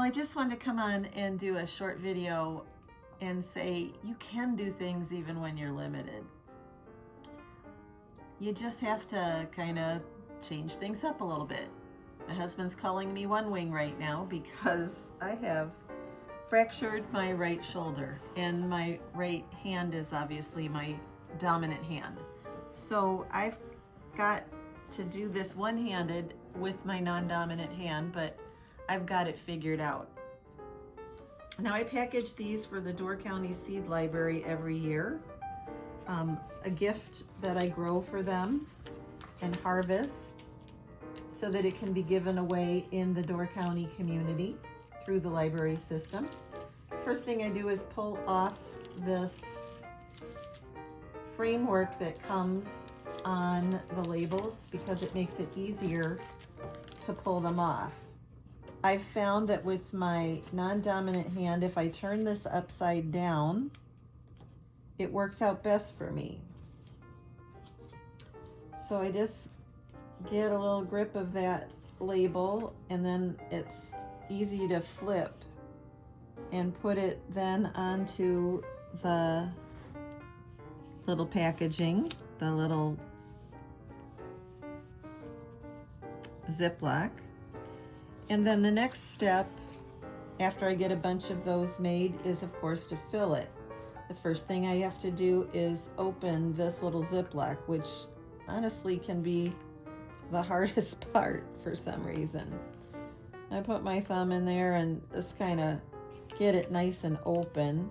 I just wanted to come on and do a short video and say you can do things even when you're limited. You just have to kind of change things up a little bit. My husband's calling me one wing right now because I have fractured my right shoulder, and my right hand is obviously my dominant hand. So I've got to do this one-handed with my non-dominant hand, but I've got it figured out. Now I package these for the Door County Seed Library every year. A gift that I grow for them and harvest so that it can be given away in the Door County community through the library system. First thing I do is pull off this framework that comes on the labels because it makes it easier to pull them off. I've found that with my non-dominant hand, if I turn this upside down, it works out best for me. So I just get a little grip of that label, and then it's easy to flip and put it then onto the little packaging, the little Ziploc. And then the next step, after I get a bunch of those made, is of course to fill it. The first thing I have to do is open this little Ziploc, which honestly can be the hardest part for some reason. I put my thumb in there and just kind of get it nice and open.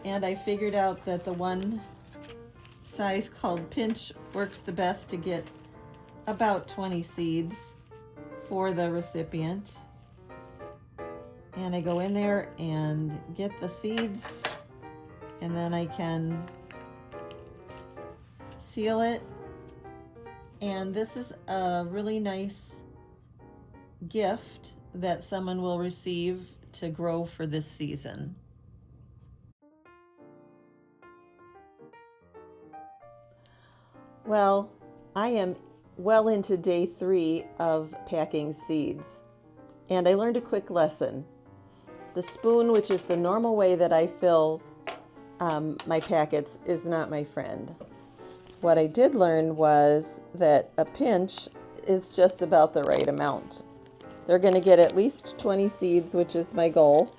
And I figured out that the one size called pinch works the best to get about 20 seeds for the recipient. And I go in there and get the seeds, and then I can seal it. And this is a really nice gift that someone will receive to grow for this season. Well, I am well into day 3 of packing seeds, and I learned a quick lesson. The spoon, which is the normal way that I fill my packets, is not my friend. What I did learn was that a pinch is just about the right amount. They're going to get at least 20 seeds, which is my goal.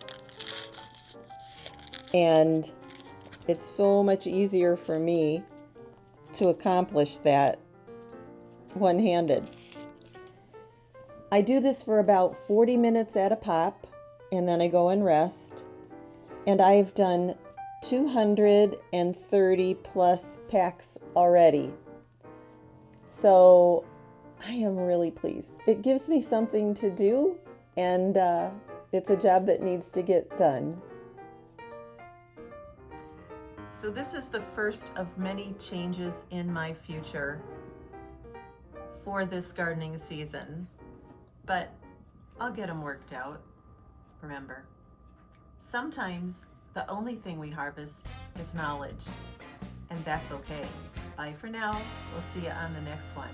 And it's so much easier for me to accomplish that one-handed. I do this for about 40 minutes at a pop, and then I go and rest. And I've done 230 plus packs already. So I am really pleased. It gives me something to do, and it's a job that needs to get done. So this is the first of many changes in my future for this gardening season, but I'll get them worked out. Remember, sometimes the only thing we harvest is knowledge, and that's okay. Bye for now. We'll see you on the next one.